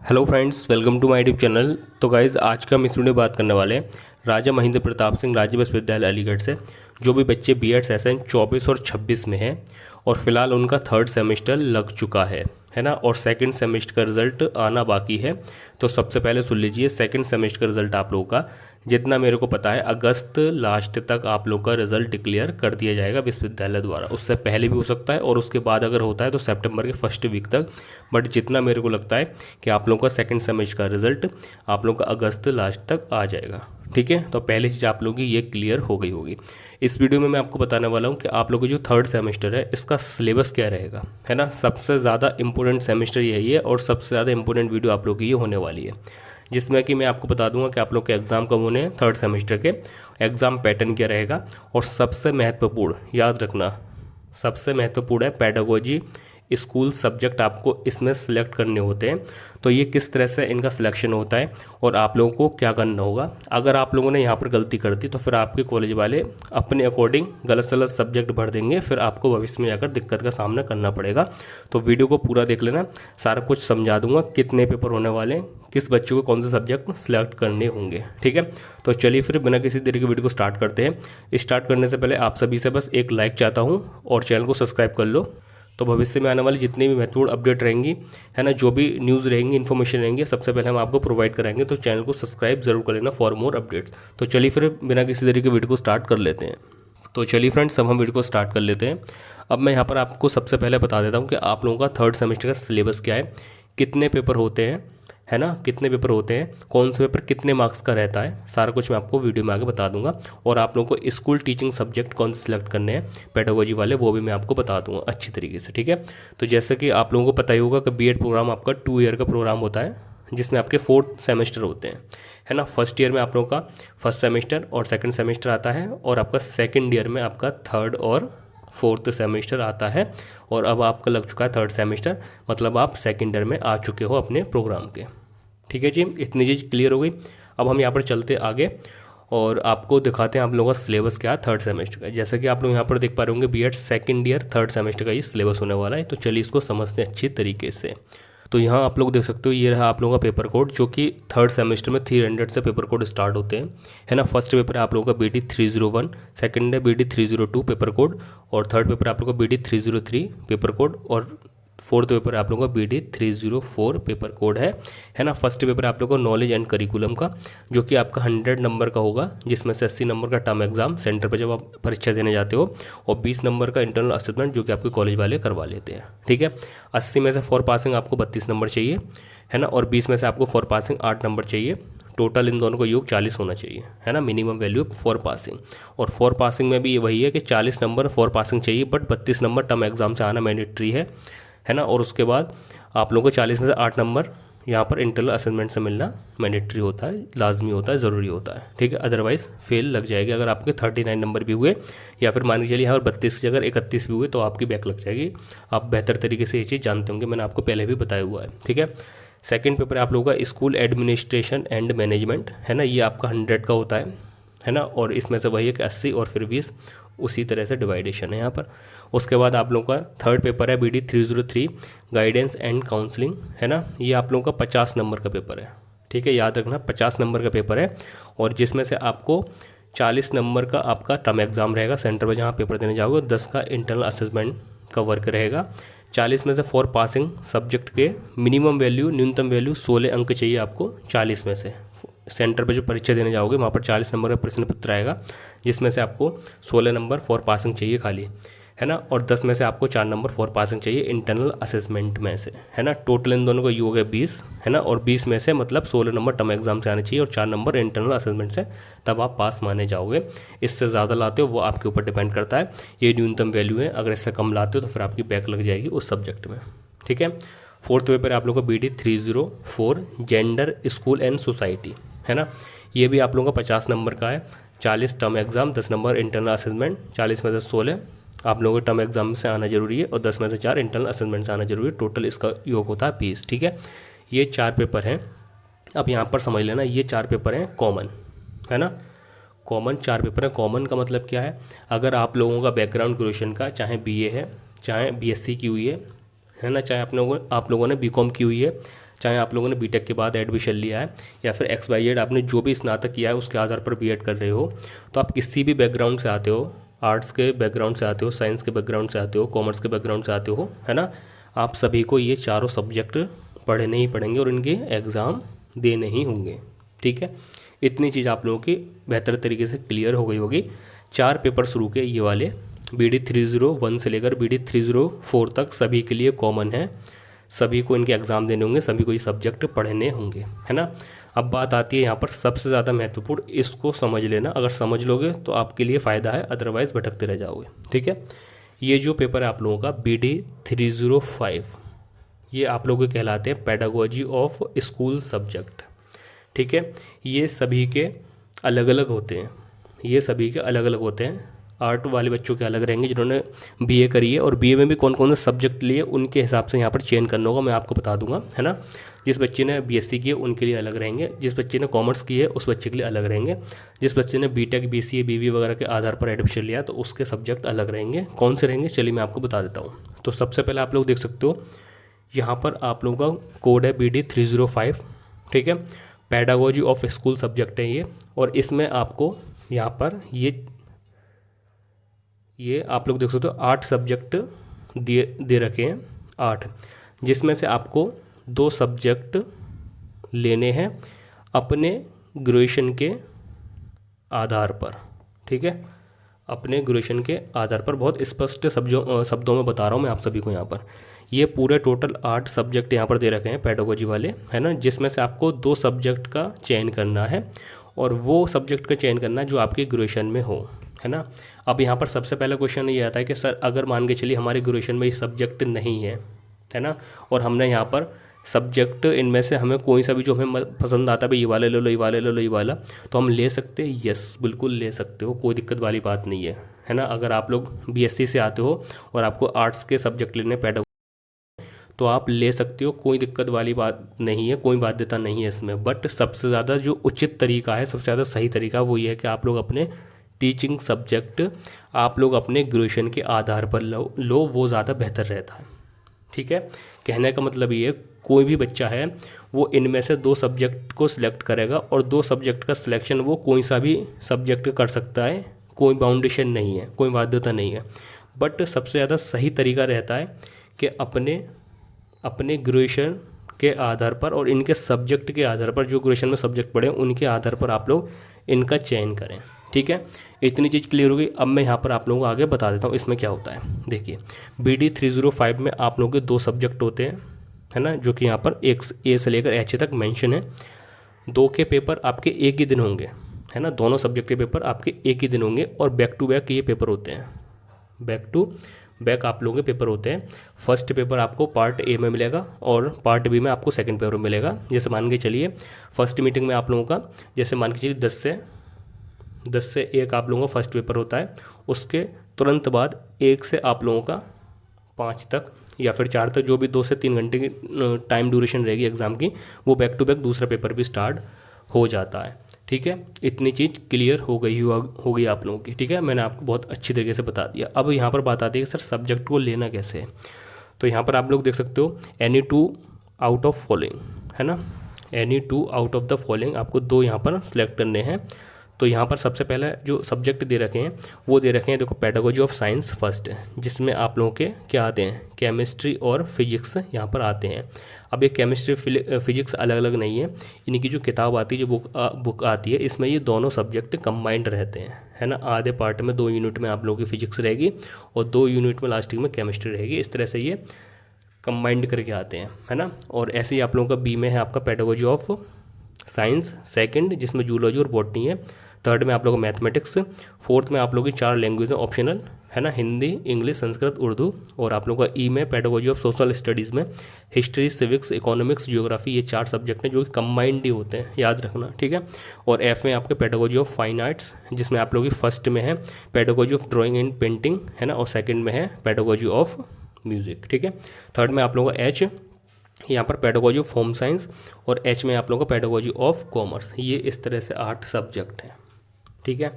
Hello friends, welcome to my YouTube channel. तो guys, आज का हम इस वीडियो में बात करने वाले हैं राजा महेंद्र प्रताप सिंह राज्य विश्वविद्यालय अलीगढ़ से जो भी बच्चे बीएड सेशन 24 और 26 में हैं और फिलहाल उनका थर्ड सेमेस्टर लग चुका है ना, और सेकंड सेमेस्टर का रिज़ल्ट आना बाकी है। तो सबसे पहले सुन लीजिए, सेकंड सेमेस्टर का रिज़ल्ट आप लोगों का जितना मेरे को पता है अगस्त लास्ट तक आप लोग का रिजल्ट डिक्लेयर कर दिया जाएगा विश्वविद्यालय द्वारा। उससे पहले भी हो सकता है और उसके बाद अगर होता है तो सितंबर के फर्स्ट वीक तक। बट जितना मेरे को लगता है कि आप लोगों का सेकंड सेमेस्टर का रिजल्ट आप लोगों का अगस्त लास्ट तक आ जाएगा। ठीक है, तो पहली चीज़ आप लोगों की ये क्लियर हो गई होगी। इस वीडियो में मैं आपको बताने वाला हूँ कि आप लोगों की जो थर्ड सेमेस्टर है इसका सिलेबस क्या रहेगा, है ना। सबसे ज़्यादा इंपॉर्टेंट सेमेस्टर यही है और सबसे ज़्यादा इंपॉर्टेंट वीडियो आप लोगों की ये होने वाली है, जिसमें कि मैं आपको बता दूंगा कि आप लोग के एग्ज़ाम कब होने हैं, थर्ड सेमेस्टर के एग्ज़ाम पैटर्न क्या रहेगा, और सबसे महत्वपूर्ण याद रखना, सबसे महत्वपूर्ण है पेडागोजी स्कूल सब्जेक्ट आपको इसमें सिलेक्ट करने होते हैं। तो ये किस तरह से इनका सिलेक्शन होता है और आप लोगों को क्या करना होगा। अगर आप लोगों ने यहाँ पर गलती कर दी तो फिर आपके कॉलेज वाले अपने अकॉर्डिंग गलत सलत सब्जेक्ट भर देंगे, फिर आपको भविष्य में जाकर दिक्कत का सामना करना पड़ेगा। तो वीडियो को पूरा देख लेना, सारा कुछ समझा दूंगा, कितने पेपर होने वाले हैं, किस बच्चों को कौन से सब्जेक्ट सिलेक्ट करने होंगे। ठीक है, तो चलिए फिर बिना किसी देरी के वीडियो को स्टार्ट करते हैं। स्टार्ट करने से पहले आप सभी से बस एक लाइक चाहता हूँ और चैनल को सब्सक्राइब कर लो। तो भविष्य में आने वाली जितनी भी महत्वपूर्ण अपडेट रहेंगी, है ना, जो भी न्यूज़ रहेंगी, इन्फॉर्मेशन रहेंगी, सबसे पहले हम आपको प्रोवाइड कराएंगे। तो चैनल को सब्सक्राइब जरूर कर लेना फॉर मोर अपडेट्स। तो चलिए फिर बिना किसी तरीके वीडियो को स्टार्ट कर लेते हैं। तो चलिए फ्रेंड्स, अब हम वीडियो को स्टार्ट कर लेते हैं। अब मैं यहाँ पर आपको सबसे पहले बता देता हूँ कि आप लोगों का थर्ड सेमेस्टर का सिलेबस क्या है, कितने पेपर होते हैं, है ना, कितने पेपर होते हैं, कौन से पेपर कितने मार्क्स का रहता है, सारा कुछ मैं आपको वीडियो में आगे बता दूंगा। और आप लोगों को स्कूल टीचिंग सब्जेक्ट कौन से सिलेक्ट करने हैं पेडागोजी वाले, वो भी मैं आपको बता दूंगा अच्छी तरीके से। ठीक है, तो जैसे कि आप लोगों को पता ही होगा कि बीएड प्रोग्राम आपका 2 ईयर का प्रोग्राम होता है, जिसमें आपके 4 सेमेस्टर होते हैं, है ना। फर्स्ट ईयर में आप लोगों का फर्स्ट सेमेस्टर और सेकेंड सेमेस्टर आता है, और आपका सेकेंड ईयर में आपका थर्ड और फोर्थ सेमेस्टर आता है। और अब आपका लग चुका है थर्ड सेमेस्टर, मतलब आप सेकेंड ईयर में आ चुके हो अपने प्रोग्राम के। ठीक है जी, इतनी चीज़ क्लियर हो गई। अब हम यहाँ पर चलते आगे और आपको दिखाते हैं आप लोगों का सिलेबस क्या है थर्ड सेमेस्टर का। जैसा कि आप लोग यहाँ पर देख पा रहे होंगे, BEd second year third semester का ये सिलेबस होने वाला है। तो चलिए इसको समझते हैं अच्छी तरीके से। तो यहाँ आप लोग देख सकते हो, ये रहा आप लोगों का पेपर कोड, जो कि थर्ड सेमेस्टर में 300 से पेपर कोड स्टार्ट होते हैं, है ना। फर्स्ट पेपर है आप लोगों का BD 301, सेकंड है BD 302 पेपर कोड, और थर्ड पेपर आप लोगों का BD 303 पेपर कोड, और फोर्थ पेपर आप लोगों का BD 304 पेपर कोड है ना। फर्स्ट पेपर आप लोगों को नॉलेज एंड करिकुलम का, जो कि आपका 100 नंबर का होगा, जिसमें से 80 नंबर का टर्म एग्जाम सेंटर पर जब आप परीक्षा देने जाते हो, और 20 नंबर का इंटरनल असेसमेंट जो कि आपके कॉलेज वाले करवा लेते हैं। ठीक है, 80 में से फॉर पासिंग आपको 32 नंबर चाहिए, है ना, और 20 में से आपको फॉर पासिंग 8 नंबर चाहिए। टोटल इन दोनों को योग 40 होना चाहिए, है ना, मिनिमम वैल्यू फॉर पासिंग। और फॉर पासिंग में भी ये वही है कि 40 नंबर फॉर पासिंग चाहिए, बट 32 नंबर टर्म एग्जाम से आना मैंडेटरी है ना। और उसके बाद आप लोगों को 40 में से 8 नंबर यहाँ पर इंटरनल असेसमेंट से मिलना मैंडेटरी होता है, लाजमी होता है, ज़रूरी होता है। ठीक है, अदरवाइज़ फेल लग जाएगी। अगर आपके 39 नंबर भी हुए, या फिर मान के चलिए यहाँ पर 32 की जगह 31 भी हुए, तो आपकी बैक लग जाएगी। आप बेहतर तरीके से ये चीज़ जानते होंगे, मैंने आपको पहले भी बताया हुआ है। ठीक है, सेकेंड पेपर आप लोगों का स्कूल एडमिनिस्ट्रेशन एंड मैनेजमेंट, है ना, ये आपका 100 का होता है ना। और इसमें से वही है कि 80 और फिर 20, उसी तरह से डिवाइडेशन है यहाँ पर। उसके बाद आप लोगों का थर्ड पेपर है BD 303 गाइडेंस एंड काउंसलिंग, है ना। ये आप लोगों का 50 नंबर का पेपर है। ठीक है, याद रखना 50 नंबर का पेपर है, और जिसमें से आपको 40 नंबर का आपका टर्म एग्जाम रहेगा सेंटर पर जहाँ पेपर देने जाओगे, 10 का इंटरनल असेसमेंट का वर्क रहेगा। 40 में से फॉर पासिंग सब्जेक्ट के मिनिमम वैल्यू, न्यूनतम वैल्यू 16 अंक चाहिए आपको। 40 में से सेंटर पे जो परीक्षा देने जाओगे वहाँ पर 40 नंबर का प्रश्न पत्र आएगा, जिसमें से आपको 16 नंबर फॉर पासिंग चाहिए खाली, है ना। और 10 में से आपको 4 नंबर फॉर पासिंग चाहिए इंटरनल असेसमेंट में से, है ना। टोटल इन दोनों का योग हो गया 20, है ना। और 20 में से मतलब 16 नंबर टर्म एग्जाम से आने चाहिए और 4 नंबर इंटरनल असेसमेंट से, तब आप पास माने जाओगे। इससे ज़्यादा लाते हो वो आपके ऊपर डिपेंड करता है, ये न्यूनतम वैल्यू है। अगर इससे कम लाते हो तो फिर आपकी बैक लग जाएगी उस सब्जेक्ट में। ठीक है, फोर्थ पेपर आप लोगों को BD 304 gender school and society, है ना। ये भी आप लोगों का 50 नंबर का है, 40 term exam, 10 number internal assessment, 40 में से 16 आप लोगों को टर्म एग्जाम से आना जरूरी है, और 10 में से 4 इंटरनल असेसमेंट से आना जरूरी है। टोटल इसका योग होता है 20। ठीक है, ये 4 पेपर हैं। अब यहाँ पर समझ लेना, ये 4 पेपर हैं कॉमन, है ना। कॉमन 4 पेपर हैं। कॉमन का मतलब क्या है, अगर आप लोगों का बैकग्राउंड ग्रेजुएशन का चाहे BA है, चाहे BSc की हुई है ना, चाहे आप लोगों ने BCom की हुई है, चाहे आप लोगों ने बीटेक के बाद एडमिशन लिया है या फिर XYZ आपने जो भी स्नातक किया है उसके आधार पर बीएड कर रहे हो, तो आप किसी भी बैकग्राउंड से आते हो, आर्ट्स के बैकग्राउंड से आते हो, साइंस के बैकग्राउंड से आते हो, कॉमर्स के बैकग्राउंड से आते हो, है ना, आप सभी को ये चारों सब्जेक्ट पढ़ने ही पड़ेंगे और इनके एग्ज़ाम देने ही होंगे। ठीक है, इतनी चीज़ आप लोगों की बेहतर तरीके से क्लियर हो गई होगी। 4 पेपर शुरू के ये वाले BD 301 से लेकर BD 304 तक सभी के लिए कॉमन है, सभी को इनके एग्ज़ाम देने होंगे, सभी को ये सब्जेक्ट पढ़ने होंगे, है ना। अब बात आती है यहाँ पर सबसे ज़्यादा महत्वपूर्ण, इसको समझ लेना, अगर समझ लोगे तो आपके लिए फ़ायदा है, अदरवाइज़ भटकते रह जाओगे। ठीक है, ये जो पेपर है आप लोगों का BD 305, ये आप लोगों के कहलाते हैं पेडागोजी ऑफ स्कूल सब्जेक्ट। ठीक है, ये सभी के अलग अलग होते हैं, ये सभी के अलग अलग होते हैं। आर्ट वाले बच्चों के अलग रहेंगे जिन्होंने BA करी है, और BA में भी कौन कौन से सब्जेक्ट लिए उनके हिसाब से यहाँ पर चयन करना होगा, मैं आपको बता दूंगा, है ना। जिस बच्चे ने BSc की है उनके लिए अलग रहेंगे, जिस बच्चे ने कॉमर्स की है उस बच्चे के लिए अलग रहेंगे, जिस बच्चे ने BTech BCA BBA वगैरह के आधार पर एडमिशन लिया तो उसके सब्जेक्ट अलग रहेंगे। कौन से रहेंगे चलिए मैं आपको बता देता हूँ। तो सबसे पहले आप लोग देख सकते हो यहाँ पर आप लोगों का कोड है BD 305। ठीक है, पेडागोजी ऑफ स्कूल सब्जेक्ट है ये, और इसमें आपको यहाँ पर ये आप लोग देख सकते हो 8 सब्जेक्ट दे रखे हैं, 8, जिसमें से आपको 2 सब्जेक्ट लेने हैं अपने ग्रेजुएशन के आधार पर। ठीक है, अपने ग्रेजुएशन के आधार पर, बहुत स्पष्ट शब्दों में बता रहा हूँ मैं आप सभी को। यहाँ पर ये पूरे टोटल 8 सब्जेक्ट यहाँ पर दे रखे हैं पेडागोजी वाले, है ना, जिसमें से आपको 2 सब्जेक्ट का चयन करना है, और वो सब्जेक्ट का चयन करना है जो आपके ग्रेजुएशन में हो, है ना। अब यहाँ पर सबसे पहला क्वेश्चन ये आता है कि सर अगर मान के चलिए हमारे ग्रेजुएशन में ये सब्जेक्ट नहीं है ना, और हमने यहाँ पर सब्जेक्ट इनमें से हमें कोई सा भी जो हमें पसंद आता है भाई ये वाले ले लो, ये वाले ले लो, ये वाला, तो हम ले सकते हैं? यस, बिल्कुल ले सकते हो, कोई दिक्कत वाली बात नहीं है ना। अगर आप लोग BSc से आते हो और आपको आर्ट्स के सब्जेक्ट लेने पेडागोजी तो आप ले सकते हो, कोई दिक्कत वाली बात नहीं है, कोई बाध्यता नहीं है इसमें। बट सबसे ज़्यादा जो उचित तरीका है, सबसे ज़्यादा सही तरीका वो ये है कि आप लोग अपने टीचिंग सब्जेक्ट आप लोग अपने ग्रेजुएशन के आधार पर लो, वो ज़्यादा बेहतर रहता है। ठीक है, कहने का मतलब ये, कोई भी बच्चा है वो इनमें से 2 सब्जेक्ट को सिलेक्ट करेगा, और 2 सब्जेक्ट का सिलेक्शन वो कोई सा भी सब्जेक्ट कर सकता है, कोई बाउंडेशन नहीं है, कोई बाध्यता नहीं है। बट सबसे ज़्यादा सही तरीका रहता है कि अपने ग्रेजुएशन के आधार पर और इनके सब्जेक्ट के आधार पर, जो ग्रेजुएशन में सब्जेक्ट पढ़े उनके आधार पर आप लोग इनका चयन करें। ठीक है, इतनी चीज़ क्लियर हो गई। अब मैं यहाँ पर आप लोगों को आगे बता देता हूँ इसमें क्या होता है। देखिए BD 305 में आप लोगों के 2 सब्जेक्ट होते हैं, है ना, जो कि यहाँ पर A से लेकर H तक मेंशन है। 2 के पेपर आपके एक ही दिन होंगे, है ना, दोनों सब्जेक्ट के पेपर आपके एक ही दिन होंगे, और बैक टू बैक ये पेपर होते हैं, बैक टू बैक आप लोगों के पेपर होते हैं। फर्स्ट पेपर आपको पार्ट A में मिलेगा और पार्ट B में आपको सेकंड पेपर मिलेगा। जैसे मान के चलिए फर्स्ट मीटिंग में आप लोगों का, जैसे मान के चलिए 10 से 1 आप लोगों का फर्स्ट पेपर होता है, उसके तुरंत बाद 1 से आप लोगों का 5 तक या फिर 4 तक, जो भी 2 से 3 घंटे की टाइम ड्यूरेशन रहेगी एग्ज़ाम की, वो बैक टू बैक दूसरा पेपर भी स्टार्ट हो जाता है। ठीक है, इतनी चीज़ क्लियर हो गई आप लोगों की। ठीक है, मैंने आपको बहुत अच्छी तरीके से बता दिया। अब यहाँ पर बात आती है कि सर सब्जेक्ट को लेना कैसे है। तो यहाँ पर आप लोग देख सकते हो एनी 2 आउट ऑफ फॉलोइंग, है ना, any 2 out of the following, आपको 2 यहाँ पर सिलेक्ट करने हैं। तो यहाँ पर सबसे पहले जो सब्जेक्ट दे रखे हैं वो दे रखे हैं, देखो पेडागोजी ऑफ साइंस फर्स्ट है, जिसमें आप लोगों के क्या आते हैं, केमिस्ट्री और फिजिक्स यहाँ पर आते हैं। अब ये केमिस्ट्री फिजिक्स अलग अलग नहीं है, इनकी जो किताब आती है, जो बुक आती है, इसमें ये दोनों सब्जेक्ट कंबाइंड रहते हैं, है ना। आधे पार्ट में 2 यूनिट में आप लोगों की फिजिक्स रहेगी और 2 यूनिट में लास्ट में केमिस्ट्री रहेगी। इस तरह से ये कंबाइंड करके आते हैं, है ना। और ऐसे ही आप लोगों का B में है आपका पेडागोजी ऑफ साइंस सेकंड, जिसमें जूलॉजी और बॉटनी है। थर्ड में आप लोगों को मैथमेटिक्स। फोर्थ में आप लोगों की 4 लैंग्वेज है ऑप्शनल, है ना, हिंदी, इंग्लिश, संस्कृत, उर्दू। और आप लोगों का E में पेडागोजी ऑफ सोशल स्टडीज़ में हिस्ट्री, सिविक्स, इकोनॉमिक्स, जियोग्राफी, ये 4 सब्जेक्ट हैं जो कि कंबाइंड ही होते हैं, याद रखना। ठीक है, और F में आपके पेडागोजी ऑफ फाइन आर्ट्स, जिसमें आप लोगों की फर्स्ट में है pedagogy of drawing and painting, है ना, और सेकेंड में है पेडागोजी ऑफ म्यूजिक। ठीक है, थर्ड में आप लोगों का H, यहाँ पर पेडागोजी ऑफ होम साइंस, और H में आप लोगों का पेडागोजी ऑफ कॉमर्स। ये इस तरह से 8 सब्जेक्ट हैं। ठीक है,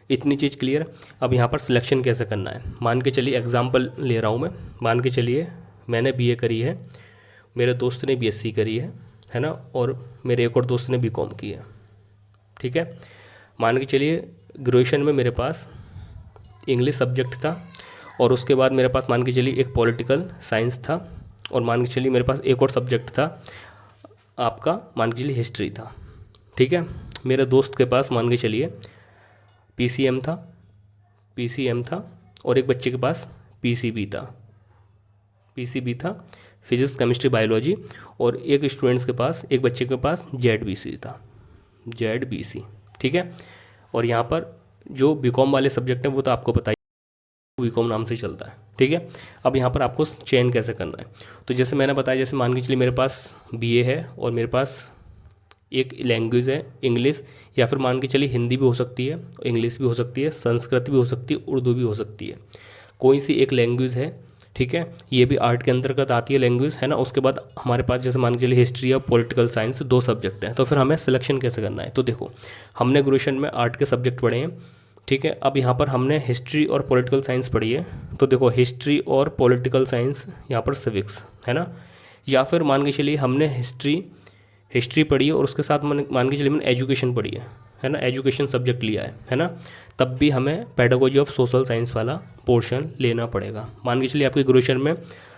इतनी चीज़ क्लियर। अब यहाँ पर सिलेक्शन कैसे करना है, मान के चलिए एग्जांपल ले रहा हूँ मैं। मान के चलिए मैंने BA करी है, मेरे दोस्त ने BSc करी है, है ना, और मेरे एक और दोस्त ने बीकॉम की है। ठीक है, मान के चलिए ग्रेजुएशन में मेरे पास इंग्लिश सब्जेक्ट था, और उसके बाद मेरे पास मान के चलिए एक पॉलिटिकल साइंस था, और मान के चलिए मेरे पास एक और सब्जेक्ट था आपका, मान के चलिए हिस्ट्री था। ठीक है, मेरे दोस्त के पास मान के चलिए पीसीएम था, और एक बच्चे के पास पीसीबी था, फिजिक्स केमिस्ट्री बायोलॉजी, और एक स्टूडेंट्स के पास, एक बच्चे के पास जेडबीसी था, जेडबीसी। ठीक है, और यहाँ पर जो बीकॉम वाले सब्जेक्ट हैं वो तो आपको पता ही, बीकॉम नाम से चलता है। ठीक है, अब यहाँ पर आपको चयन कैसे करना है, तो जैसे मैंने बताया, जैसे मान के चलिए मेरे पास बीए है और मेरे पास एक लैंग्वेज है इंग्लिश, या फिर मान के चलिए हिंदी भी हो सकती है, इंग्लिश भी हो सकती है, संस्कृत भी हो सकती है, उर्दू भी हो सकती है, कोई सी एक लैंग्वेज है। ठीक है, ये भी आर्ट के अंतर्गत आती है लैंग्वेज, है ना। उसके बाद हमारे पास जैसे मान के चलिए हिस्ट्री और पॉलिटिकल साइंस 2 सब्जेक्ट हैं, तो फिर हमें सिलेक्शन कैसे करना है। तो देखो, हमने ग्रेजुएशन में आर्ट के सब्जेक्ट पढ़े हैं। ठीक है, अब यहाँ पर हमने हिस्ट्री और पॉलिटिकल साइंस पढ़ी है, तो देखो हिस्ट्री और पॉलिटिकल साइंस यहाँ पर सिविक्स, है ना। या फिर मान के चलिए हमने हिस्ट्री पढ़ी है और उसके साथ मान के चलिए मैंने एजुकेशन पढ़ी है ना, एजुकेशन सब्जेक्ट लिया है ना, तब भी हमें पेडागोजी ऑफ सोशल साइंस वाला पोर्शन लेना पड़ेगा। मान के चलिए आपके ग्रेजुएशन में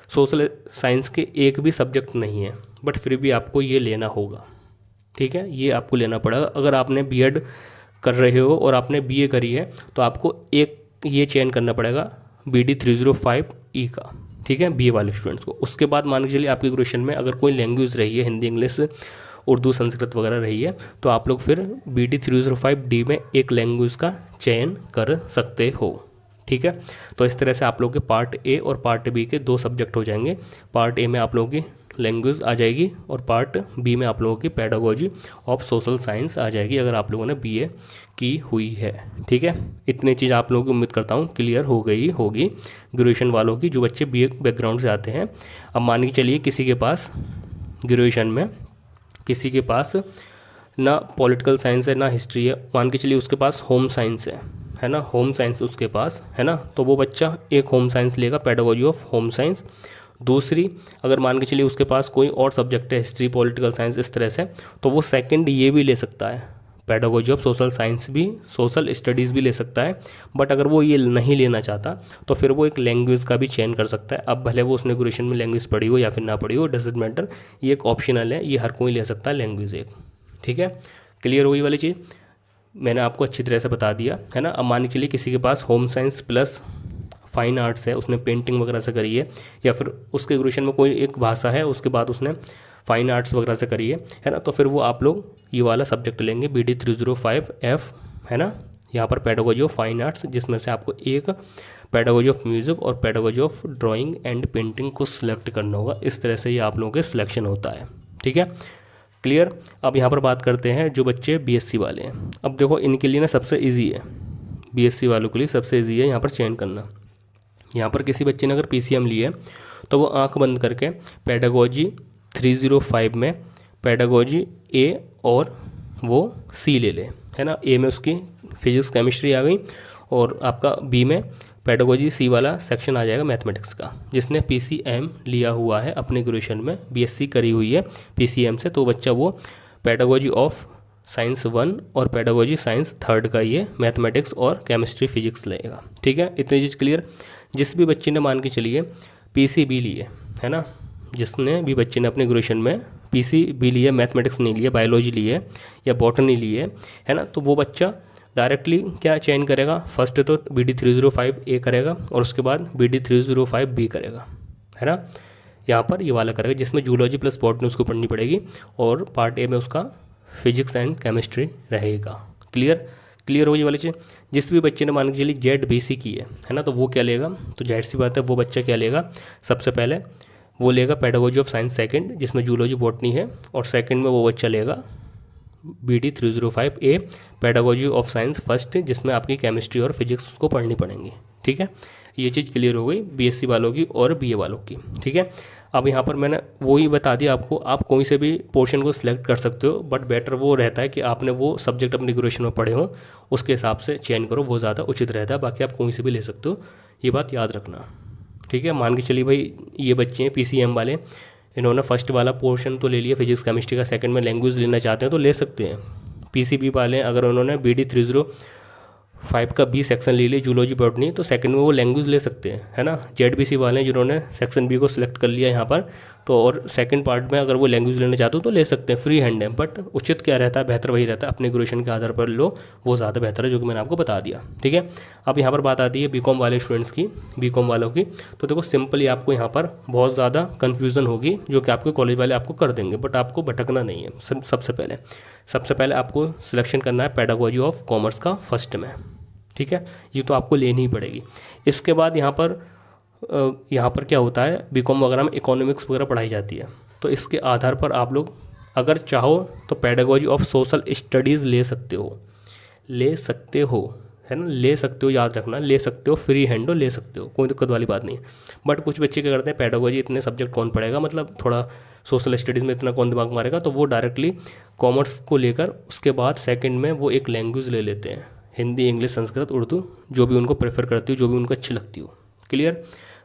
सोशल साइंस के एक भी सब्जेक्ट नहीं है, बट फिर भी आपको ये लेना होगा। ठीक है, ये आपको लेना पड़ेगा। अगर आपने बीएड कर रहे हो और आपने बीए करी है, तो आपको एक ये चयन करना पड़ेगा BD 305E का। ठीक है, बीए वाले स्टूडेंट्स को। उसके बाद मान के चलिए आपके ग्रेजुएशन में अगर कोई लैंग्वेज रही है, हिंदी, इंग्लिश, उर्दू, संस्कृत वगैरह रही है, तो आप लोग फिर BD 305D में एक लैंग्वेज का चयन कर सकते हो। ठीक है, तो इस तरह से आप लोग के पार्ट ए और पार्ट बी के 2 सब्जेक्ट हो जाएंगे। पार्ट ए में आप लोगों की लैंग्वेज आ जाएगी और पार्ट बी में आप लोगों की पेडागोजी ऑफ सोशल साइंस आ जाएगी, अगर आप लोगों ने बीए की हुई है। ठीक है, इतनी चीज़ आप लोगों की उम्मीद करता हूँ क्लियर हो गई होगी ग्रेजुएशन वालों की, जो बच्चे बीए बैकग्राउंड से आते हैं। अब मान के चलिए किसी के पास ग्रेजुएशन में, किसी के पास ना पॉलिटिकल साइंस है ना हिस्ट्री है, मान के चलिए उसके पास होम साइंस है ना, होम साइंस उसके पास है ना, तो वो बच्चा एक होम साइंस लेगा, पेडागोजी ऑफ होम साइंस। दूसरी, अगर मान के चलिए उसके पास कोई और सब्जेक्ट है, हिस्ट्री, पॉलिटिकल साइंस, इस तरह से, तो वो सेकंड ये भी ले सकता है, पेडागोजी ऑफ सोशल साइंस भी, सोशल स्टडीज़ भी ले सकता है। बट अगर वो ये नहीं लेना चाहता, तो फिर वो एक लैंग्वेज का भी चयन कर सकता है। अब भले वो उसने ग्रेजुएशन में लैंग्वेज पढ़ी हो या फिर ना पढ़ी हो, डजंट मैटर, ये एक ऑप्शनल है, ये हर कोई ले सकता है लैंग्वेज एक। ठीक है, क्लियर हो गई वाली चीज़, मैंने आपको अच्छी तरह से बता दिया है ना। अब मान के चलिए किसी के पास home science plus fine arts है, उसने पेंटिंग वगैरह से करी है, या फिर उसके ग्रेजुएशन में कोई एक भाषा है, उसके बाद उसने फाइन आर्ट्स वगैरह से करी है ना, तो फिर वो आप लोग ये वाला सब्जेक्ट लेंगे BD 305F, है ना। यहाँ पर पेडागोजी ऑफ फाइन आर्ट्स, जिसमें से आपको एक पेडागोजी ऑफ म्यूज़िक और pedagogy of drawing and painting को सिलेक्ट करना होगा। इस तरह से ये आप लोगों के सिलेक्शन होता है। ठीक है, क्लियर। अब यहाँ पर बात करते हैं जो बच्चे BSc वाले हैं। अब देखो इनके लिए ना सबसे ईजी है, BSc वालों के लिए सबसे ईजी है यहाँ पर चयन करना। यहाँ पर किसी बच्चे ने अगर PCM ली है, तो वो आंख बंद करके पेडागोजी 305 में पेडागोजी A और वो C ले ले, है ना। A में उसकी फिजिक्स केमिस्ट्री आ गई, और आपका B में पेडागोजी C वाला सेक्शन आ जाएगा मैथमेटिक्स का। जिसने PCM लिया हुआ है अपने ग्रेजुएशन में, BSc करी हुई है PCM से, तो बच्चा वो पेडागोजी ऑफ साइंस 1 और पेडागोजी साइंस 3 का ये मैथमेटिक्स और केमिस्ट्री फिजिक्स लेगा। ठीक है, इतनी चीज़ क्लियर। जिस भी बच्चे ने मान के चलिए PCB लिए, है ना, जिसने भी बच्चे ने अपने ग्रेजुएशन में PCB लिए, मैथमेटिक्स नहीं लिए, बायोलॉजी लिए या बॉटनी लिए, है ना, तो वो बच्चा डायरेक्टली क्या चयन करेगा, फर्स्ट तो BD 305A करेगा और उसके बाद BD 305B करेगा, है ना। यहाँ पर ये वाला करेगा जिसमें जूलॉजी प्लस बॉटनी उसको पढ़नी पड़ेगी, और पार्ट ए में उसका फिजिक्स एंड केमिस्ट्री रहेगा। क्लियर हो ये वाली चीज़। जिस भी बच्चे ने मान के चलिए ZBC की है ना, तो वो क्या लेगा, तो जाहिर सी बात है वो बच्चा क्या लेगा, सबसे पहले वो लेगा पेडागोजी ऑफ साइंस सेकंड, जिसमें जूलॉजी बॉटनी है, और सेकंड में वो बच्चा लेगा BD 305A pedagogy of science first, जिसमें आपकी केमिस्ट्री और फिजिक्स को पढ़नी पड़ेंगी। ठीक है, ये चीज़ क्लियर हो गई BSc वालों की और BA वालों की। ठीक है, अब यहाँ पर मैंने वही बता दिया आपको, आप कोई से भी पोर्शन को सिलेक्ट कर सकते हो, बट बेटर वो रहता है कि आपने वो सब्जेक्ट अपनी ग्रेजुएशन में पढ़े हो, उसके हिसाब से चयन करो, वो ज़्यादा उचित रहता है। बाकी आप कोई से भी ले सकते हो, ये बात याद रखना। ठीक है, मान के चलिए भाई ये बच्चे हैं PCM वाले, इन्होंने फर्स्ट वाला पोर्शन तो ले लिया फिजिक्स केमिस्ट्री का, सेकंड में लैंग्वेज लेना चाहते हैं तो ले सकते हैं। पीसीबी वाले अगर उन्होंने BD 305 का B सेक्शन ले लिया जूलॉजी बॉटनी, तो सेकंड में वो लैंग्वेज ले सकते हैं, है ना। ZBC वाले हैं जिन्होंने सेक्शन B को सिलेक्ट कर लिया यहाँ पर, तो और सेकंड पार्ट में अगर वो लैंग्वेज लेना चाहते हो तो ले सकते हैं, फ्री हैंड है। बट उचित क्या रहता है, बेहतर वही रहता है अपने ग्रेजुएशन के आधार पर लो, वो ज़्यादा बेहतर है, जो कि मैंने आपको बता दिया, ठीक है। अब यहाँ पर बात आती है बीकॉम वाले स्टूडेंट्स की, बीकॉम वालों की। तो देखो सिंपली आपको यहाँ पर बहुत ज़्यादा कन्फ्यूज़न होगी, जो कि आपके कॉलेज वाले आपको कर देंगे, बट आपको भटकना नहीं है। सबसे पहले आपको सिलेक्शन करना है पेडागोजी ऑफ कॉमर्स का फर्स्ट में, ठीक है, ये तो आपको लेनी ही पड़ेगी। इसके बाद यहाँ पर क्या होता है, बीकॉम वगैरह में इकोनॉमिक्स वगैरह पढ़ाई जाती है, तो इसके आधार पर आप लोग अगर चाहो तो पेडागोजी ऑफ सोशल स्टडीज़ ले सकते हो, है ना, ले सकते हो, याद रखना, ले सकते हो, फ्री हैंड हो, ले सकते हो, कोई दिक्कत वाली बात नहीं है। बट कुछ बच्चे क्या करते हैं, पेडागोजी इतने सब्जेक्ट कौन पढ़ेगा, मतलब थोड़ा सोशल स्टडीज़ में इतना कौन दिमाग मारेगा, तो वो डायरेक्टली कॉमर्स को लेकर उसके बाद सेकंड में वो एक लैंग्वेज ले लेते हैं, हिंदी, इंग्लिश, संस्कृत, उर्दू, जो भी उनको प्रेफर करती हो, जो भी उनको अच्छी लगती हो। क्लियर।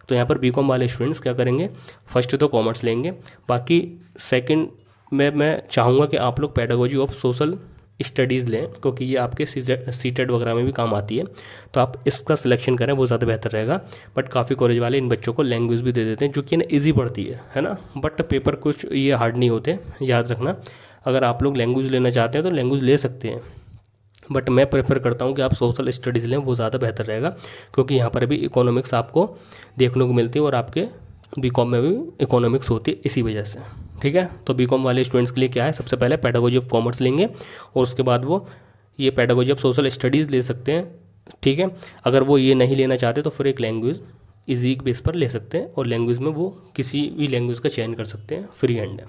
तो यहाँ पर बीकॉम वाले स्टूडेंट्स क्या करेंगे, फर्स्ट तो कॉमर्स लेंगे, बाकी सेकंड में मैं चाहूँगा कि आप लोग पेडागोजी ऑफ सोशल स्टडीज़ लें, क्योंकि ये आपके सीटेट वगैरह में भी काम आती है, तो आप इसका सिलेक्शन करें, वो ज़्यादा बेहतर रहेगा। बट काफ़ी कॉलेज वाले इन बच्चों को लैंग्वेज भी दे देते हैं, जो कि ना ईजी पड़ती है ना, बट पेपर कुछ ये हार्ड नहीं होते, याद रखना। अगर आप लोग लैंग्वेज लेना चाहते हैं तो लैंग्वेज ले सकते हैं, बट मैं प्रेफर करता हूँ कि आप सोशल स्टडीज़ लें, वो ज़्यादा बेहतर रहेगा, क्योंकि यहाँ पर भी इकोनॉमिक्स आपको देखने को मिलती है, और आपके बीकॉम में भी इकोनॉमिक्स होती है इसी वजह से, ठीक है। तो बीकॉम वाले स्टूडेंट्स के लिए क्या है, सबसे पहले पेडागोजी ऑफ कॉमर्स लेंगे, और उसके बाद वो ये पेडागोजी ऑफ सोशल स्टडीज़ ले सकते हैं, ठीक है। अगर वो ये नहीं लेना चाहते तो फिर एक लैंग्वेज इजी बेस पर ले सकते हैं, और लैंग्वेज में वो किसी भी लैंग्वेज का चयन कर सकते हैं, फ्री हैंड है।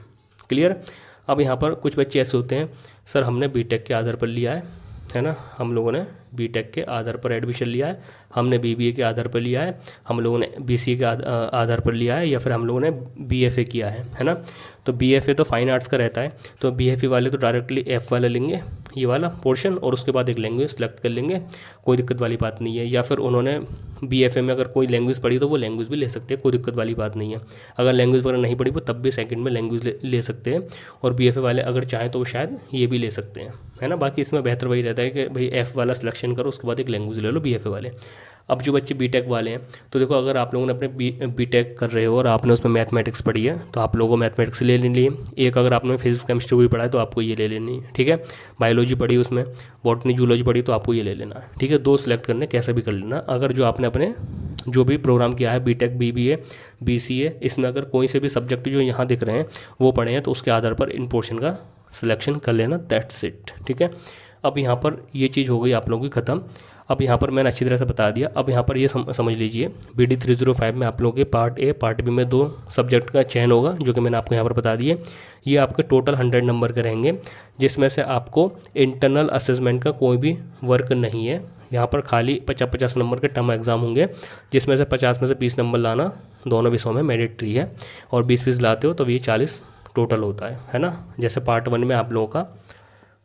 क्लियर। अब यहाँ पर कुछ बच्चे ऐसे होते हैं, सर हमने बीटेक के आधार पर लिया है ना, हम लोगों ने बीटेक के आधार पर एडमिशन लिया है, हमने बीबीए के आधार पर लिया है, हम लोगों ने बीसीए के आधार पर लिया है, या फिर हम लोगों ने बीएफए किया है ना। तो बीएफए तो फाइन आर्ट्स का रहता है, तो बीएफए वाले तो डायरेक्टली एफ वाला लेंगे, ये वाला पोर्शन, और उसके बाद एक लैंग्वेज सेलेक्ट कर लेंगे, कोई दिक्कत वाली बात नहीं है। या फिर उन्होंने बीएफए में अगर कोई लैंग्वेज पढ़ी तो वो लैंग्वेज भी ले सकते हैं, कोई दिक्कत वाली बात नहीं है। अगर लैंग्वेज वगैरह नहीं पढ़ी वो तब भी सेकंड में लैंग्वेज ले सकते हैं, और बीएफए वाले अगर चाहें तो वो शायद ये भी ले सकते हैं, है ना। बाकी इसमें बेहतर वही रहता है कि भाई एफ़ वाला सिलेक्शन करो, उसके बाद एक लैंग्वेज ले लो बीएफए वाले। अब जो बच्चे बीटेक वाले हैं, तो देखो अगर आप लोगों ने अपने बीटेक कर रहे हो और आपने उसमें मैथमेटिक्स पढ़ी है, तो आप लोगों को मैथमेटिक्स ले लेनी है एक। अगर आपने फिजिक्स केमिस्ट्री भी पढ़ा है तो आपको ये ले लेनी है, ठीक है। बायोलॉजी पढ़ी उसमें, बॉटनी जूलॉजी पढ़ी, तो आपको ये ले लेना है, ठीक है। दो सिलेक्ट करने, कैसे भी कर लेना। अगर जो आपने अपने जो भी प्रोग्राम किया है, बीटेक, बीबीए, बीसीए, इसमें अगर कोई से भी सब्जेक्ट जो यहाँ दिख रहे हैं वो पढ़े हैं, तो उसके आधार पर इन पोर्शन का सिलेक्शन कर लेना, दैट्स इट, ठीक है। अब यहाँ पर ये चीज़ हो गई आप लोगों की ख़त्म। अब यहाँ पर मैंने अच्छी तरह से बता दिया। अब यहाँ पर ये समझ लीजिए, BD 305 में आप लोगों के पार्ट ए, पार्ट बी में 2 सब्जेक्ट का चयन होगा, जो कि मैंने आपको यहाँ पर बता दिए। ये आपके टोटल 100 नंबर के रहेंगे, जिसमें से आपको इंटरनल असेसमेंट का कोई भी वर्क नहीं है। यहाँ पर खाली 50-50 नंबर के टर्म एग्ज़ाम होंगे, जिसमें से 50 में से 20 नंबर लाना दोनों विषयों में मैंडेटरी है, और 20-20 लाते हो तो ये 40 टोटल होता है ना। जैसे पार्ट 1 में आप लोगों का,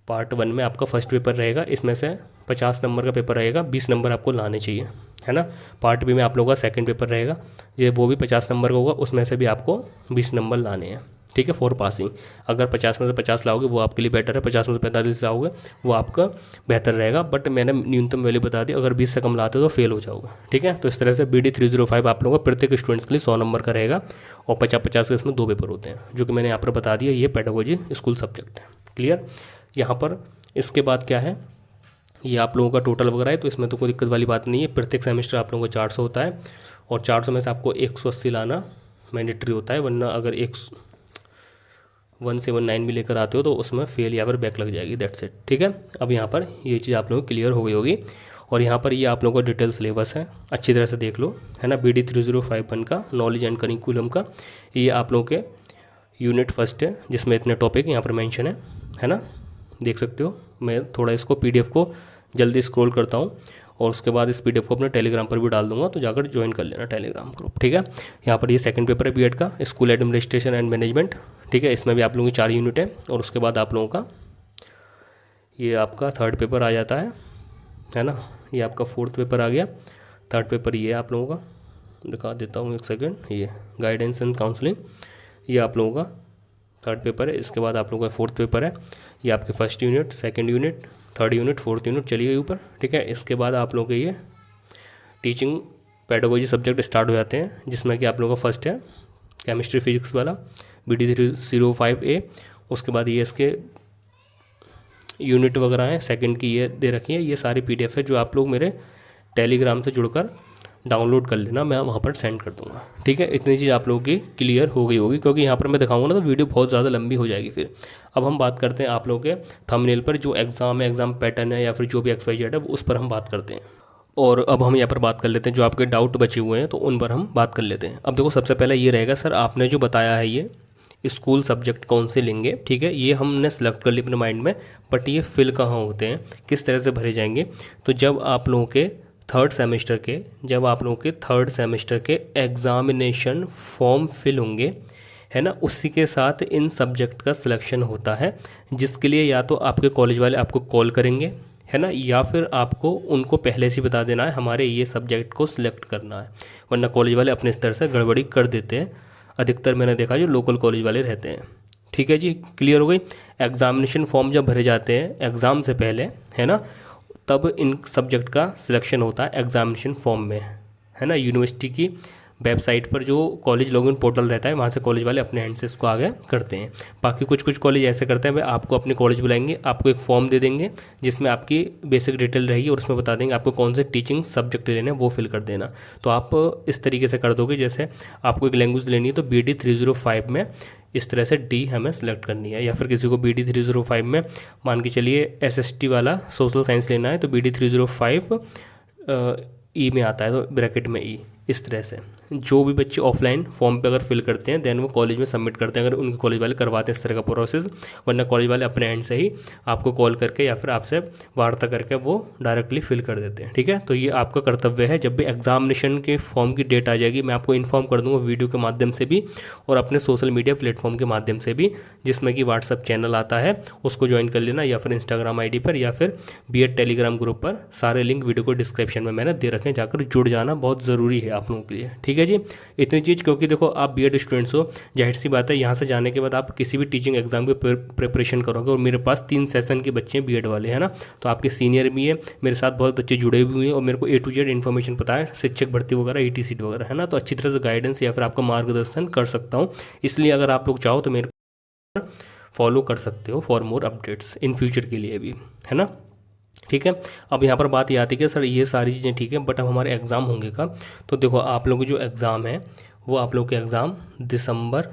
पार्ट 1 में आपका फर्स्ट पेपर रहेगा, इसमें से 50 नंबर का पेपर रहेगा, 20 नंबर आपको लाने चाहिए, है ना। पार्ट बी में आप लोगों का सेकंड पेपर रहेगा, ये वो भी 50 नंबर का होगा, उसमें से भी आपको 20 नंबर लाने हैं, ठीक है, फॉर पासिंग। अगर 50 में से 50 लाओगे वो आपके लिए बेटर है, 50 में से 45 लाओगे वो आपका बेहतर रहेगा, बट मैंने न्यूनतम वैल्यू बता दी, अगर 20 से कम लाते हो तो फेल हो जाओगे, ठीक है। तो इस तरह से BD 305 आप लोगों को प्रत्येक स्टूडेंट्स के लिए 100 नंबर का रहेगा, और 50-50 के इसमें 2 पेपर होते हैं, जो कि मैंने यहाँ पर बता दिया। ये पेडागोजी स्कूल सब्जेक्ट है, क्लियर। यहाँ पर इसके बाद क्या है, ये आप लोगों का टोटल वगैरह है, तो इसमें तो कोई दिक्कत वाली बात नहीं है। प्रत्येक सेमेस्टर आप लोगों को 400 होता है, और 400 में से आपको 180 लाना मैंडेटरी होता है, वरना अगर 179 भी लेकर आते हो तो उसमें फेल या फिर बैक लग जाएगी, दैट्स इट, ठीक है। अब यहाँ पर ये चीज़ आप लोगों को क्लियर हो गई होगी, और यहाँ पर ये आप लोगों का डिटेल सिलेबस है, अच्छी तरह से देख लो, है ना। BD 3051 का नॉलेज एंड करिकुलम का ये आप लोगों के यूनिट फर्स्ट है, जिसमें इतने टॉपिक यहाँ पर मेंशन है ना, देख सकते हो। मैं थोड़ा इसको PDF को जल्दी स्क्रॉल करता हूँ, और उसके बाद इस PDF को अपने टेलीग्राम पर भी डाल दूंगा, तो जाकर ज्वाइन कर लेना टेलीग्राम ग्रुप, ठीक है। यहाँ पर ये सेकंड पेपर है B.Ed का, स्कूल एडमिनिस्ट्रेशन एंड मैनेजमेंट, ठीक है। इसमें भी आप लोगों की 4 यूनिट है, और उसके बाद आप लोगों का ये आपका थर्ड पेपर आ जाता है ना। ये आपका फोर्थ पेपर आ गया, थर्ड पेपर ये आप लोगों का दिखा देता हूँ, एक सेकेंड। ये गाइडेंस एंड काउंसलिंग, ये आप लोगों का थर्ड पेपर है, इसके बाद आप लोगों का फोर्थ पेपर है, ये आपके first unit, second unit, third unit, fourth unit चलिए ऊपर, ठीक है। इसके बाद आप लोगों के ये टीचिंग पेडागोजी सब्जेक्ट स्टार्ट हो जाते हैं, जिसमें कि आप लोगों का फर्स्ट है केमिस्ट्री फिजिक्स वाला BD305A। उसके बाद ये इसके यूनिट वगैरह हैं, सेकंड की ये दे रखी है। ये सारी PDF है जो आप लोग मेरे टेलीग्राम से जुड़कर डाउनलोड कर लेना, मैं वहाँ पर सेंड कर दूँगा, ठीक है। इतनी चीज़ आप लोगों की क्लियर हो गई होगी, क्योंकि यहाँ पर मैं दिखाऊंगा ना तो वीडियो बहुत ज़्यादा लंबी हो जाएगी फिर। अब हम बात करते हैं आप लोगों के थंबनेल पर जो एग्ज़ाम है, एग्ज़ाम पैटर्न है या फिर जो भी XYZ है उस पर हम बात करते हैं। और अब हम यहाँ पर बात कर लेते हैं जो आपके डाउट बचे हुए हैं, तो उन पर हम बात कर लेते हैं। अब देखो सबसे पहले ये रहेगा, सर आपने जो बताया है ये स्कूल सब्जेक्ट कौन से लेंगे, ठीक है, ये हमने सेलेक्ट कर लिया अपने माइंड में, बट ये फिल कहाँ होते हैं, किस तरह से भरे जाएंगे। तो जब आप लोगों के थर्ड सेमेस्टर के एग्ज़ामिनेशन फॉर्म फिल होंगे, है ना, उसी के साथ इन सब्जेक्ट का सिलेक्शन होता है, जिसके लिए या तो आपके कॉलेज वाले आपको कॉल करेंगे, है ना, या फिर आपको उनको पहले से बता देना है हमारे ये सब्जेक्ट को सिलेक्ट करना है, वरना कॉलेज वाले अपने स्तर से गड़बड़ी कर देते हैं। अधिकतर मैंने देखा जो लोकल कॉलेज वाले रहते हैं, ठीक है जी, क्लियर हो गई। एग्ज़ामिनेशन फॉर्म जब भरे जाते हैं एग्ज़ाम से पहले, है ना, तब इन सब्जेक्ट का सिलेक्शन होता है एग्ज़ामिनेशन फॉर्म में, है ना। यूनिवर्सिटी की वेबसाइट पर जो कॉलेज लॉगिन पोर्टल रहता है वहाँ से कॉलेज वाले अपने हैंड से इसको आगे करते हैं। बाकी कुछ कॉलेज ऐसे करते हैं, वे आपको अपने कॉलेज बुलाएंगे, आपको एक फॉर्म दे देंगे जिसमें आपकी बेसिक डिटेल रहेगी और उसमें बता देंगे आपको कौन से टीचिंग सब्जेक्ट लेने हैं, वो फिल कर देना। तो आप इस तरीके से कर दोगे, जैसे आपको एक लैंग्वेज लेनी है तो BD305 में इस तरह से D हमें सेलेक्ट करनी है, या फिर किसी को BD305 में मान के चलिए SST वाला सोशल साइंस लेना है तो BD305 ई में आता है, तो ब्रैकेट में ई। इस तरह से जो भी बच्चे ऑफलाइन फॉर्म पे अगर फिल करते हैं देन वो कॉलेज में सबमिट करते हैं, अगर उनके कॉलेज वाले करवाते हैं इस तरह का प्रोसेस, वरना कॉलेज वाले अपने एंड से ही आपको कॉल करके या फिर आपसे वार्ता करके वो डायरेक्टली फिल कर देते हैं, ठीक है। तो ये आपका कर्तव्य है, जब भी एग्जामिनेशन के फॉर्म की डेट आ जाएगी मैं आपको इन्फॉर्म कर दूँगा वीडियो के माध्यम से भी और अपने सोशल मीडिया प्लेटफॉर्म के माध्यम से भी, जिसमें कि व्हाट्सअप चैनल आता है उसको ज्वाइन कर लेना, या फिर इंस्टाग्राम ID पर, या फिर B.Ed टेलीग्राम ग्रुप पर। सारे लिंक वीडियो को डिस्क्रिप्शन में मैंने दे रखे हैं, जाकर जुड़ जाना बहुत ज़रूरी है आप लोगों के लिए, ठीक है जी। इतनी चीज़, क्योंकि देखो आप B.Ed स्टूडेंट्स हो, जाहिर सी बात है यहाँ से जाने के बाद आप किसी भी टीचिंग एग्जाम की प्रिपरेशन करोगे, और मेरे पास 3 सेशन के बच्चे हैं B.Ed वाले, है ना, तो आपके सीनियर भी है, मेरे साथ बहुत बच्चे जुड़े हुए हैं और मेरे को A to Z इन्फॉर्मेशन पता है, शिक्षक भर्ती वगैरह ET सीट वगैरह, है ना, तो अच्छी तरह से गाइडेंस या फिर आपका मार्गदर्शन कर सकता हूँ। इसलिए अगर आप लोग चाहो तो मेरे को फॉलो कर सकते हो for more updates in future के लिए भी, है ना, ठीक है। अब यहाँ पर बात ये आती है कि सर ये सारी चीज़ें ठीक है, बट अब हमारे एग्ज़ाम होंगे कब। तो देखो आप लोगों के जो एग्ज़ाम है वो आप लोग के एग्ज़ाम दिसंबर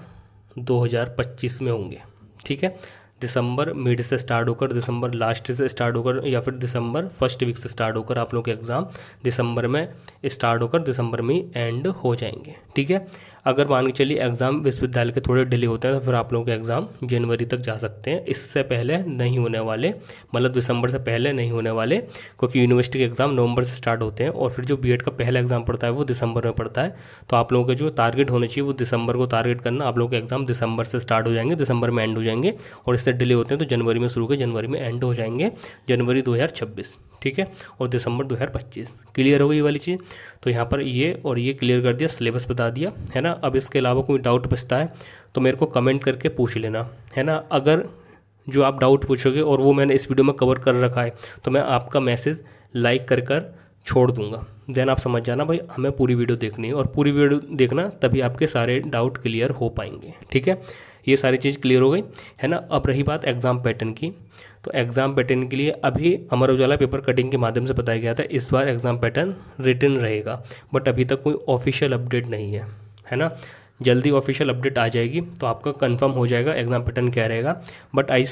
2025 में होंगे, ठीक है। दिसंबर मिड से स्टार्ट होकर दिसंबर लास्ट से स्टार्ट होकर या फिर दिसंबर फर्स्ट वीक से स्टार्ट होकर आप लोग के एग्ज़ाम दिसंबर में स्टार्ट होकर दिसंबर में एंड हो जाएंगे, ठीक है। अगर मान के चलिए एग्ज़ाम विश्वविद्यालय के थोड़े डिले होते हैं तो फिर आप लोगों के एग्ज़ाम जनवरी तक जा सकते हैं, इससे पहले नहीं होने वाले, मतलब दिसंबर से पहले नहीं होने वाले, क्योंकि यूनिवर्सिटी के एग्ज़ाम नवंबर से स्टार्ट होते हैं और फिर जो B.Ed का पहला एग्ज़ाम पड़ता है वो दिसंबर में पड़ता है। तो आप लोगों के जो टारगेट होने चाहिए वो दिसंबर को टारगेट करना, आप लोगों के एग्ज़ाम दिसंबर से स्टार्ट हो जाएंगे, दिसंबर में एंड हो जाएंगे, और इससे डिले होते हैं तो जनवरी में शुरू के जनवरी में एंड हो जाएंगे, जनवरी 2026, ठीक है, और दिसंबर 2025। क्लियर हो गई ये वाली चीज़। तो यहाँ पर ये और ये क्लियर कर दिया, सिलेबस बता दिया, है ना। अब इसके अलावा कोई डाउट बचता है तो मेरे को कमेंट करके पूछ लेना, है ना। अगर जो आप डाउट पूछोगे और वो मैंने इस वीडियो में कवर कर रखा है तो मैं आपका मैसेज लाइक कर छोड़ दूंगा, देन आप समझ जाना भाई हमें पूरी वीडियो देखनी है, और पूरी वीडियो देखना तभी आपके सारे डाउट क्लियर हो पाएंगे, ठीक है। ये सारी चीज़ क्लियर हो गई, है ना। अब रही बात एग्ज़ाम पैटर्न की, तो एग्ज़ाम पैटर्न के लिए अभी अमर उजाला पेपर कटिंग के माध्यम से बताया गया था इस बार एग्ज़ाम पैटर्न रिटन रहेगा, बट अभी तक कोई ऑफिशियल अपडेट नहीं है ना। जल्दी ऑफिशियल अपडेट आ जाएगी तो आपका कंफर्म हो जाएगा एग्ज़ाम पैटर्न क्या रहेगा। बट आई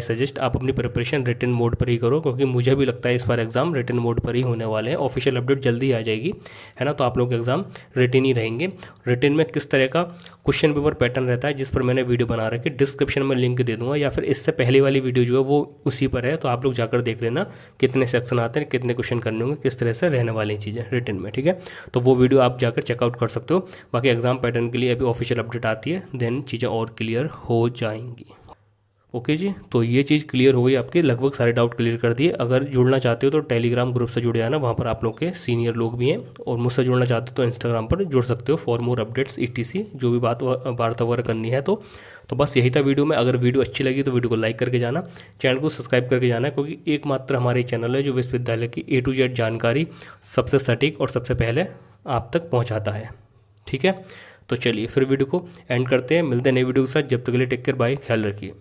सजेस्ट आप अपनी प्रिपरेशन रिटन मोड पर ही करो, क्योंकि मुझे भी लगता है इस बार एग्ज़ाम रिटन मोड पर ही होने वाले हैं। ऑफिशियल अपडेट जल्दी आ जाएगी, है ना, तो आप लोग एग्ज़ाम रिटन ही रहेंगे। रिटन में किस तरह का क्वेश्चन पेपर पैटर्न रहता है जिस पर मैंने वीडियो बना रखी, डिस्क्रिप्शन में लिंक दे दूँगा, या फिर इससे पहले वाली वीडियो जो है वो उसी पर है, तो आप लोग जाकर देख लेना कितने सेक्शन आते हैं, कितने क्वेश्चन करने होंगे, किस तरह से रहने वाली चीज़ें रिटन में, ठीक है। तो वो वीडियो आप जाकर चेकआउट कर सकते हो। बाकी एग्ज़ाम पैटर्न के लिए अभी ऑफिशियल अपडेट आती है, देन चीज़ें और क्लियर हो जाएंगी। ओके जी, तो ये चीज़ क्लियर हो गई आपके, लगभग सारे डाउट क्लियर कर दिए। अगर जुड़ना चाहते हो तो टेलीग्राम ग्रुप से जुड़े जाना, वहाँ पर आप लोग के सीनियर लोग भी हैं। और मुझसे जुड़ना चाहते हो तो इंस्टाग्राम पर जुड़ सकते हो फॉर मोर अपडेट्स ETC, जो भी वार्ता वगैरह करनी है। तो बस यही था वीडियो में। अगर वीडियो अच्छी लगी तो वीडियो को लाइक करके जाना, चैनल को सब्सक्राइब करके जाना, क्योंकि एकमात्र हमारे चैनल है जो विश्वविद्यालय की A to Z जानकारी सबसे सटीक और सबसे पहले आप तक पहुँचाता है। ठीक है, तो चलिए फिर वीडियो को एंड करते हैं, मिलते हैं नई वीडियो के साथ। जब तक के लिए टेक केयर, बाय, ख्याल रखिए।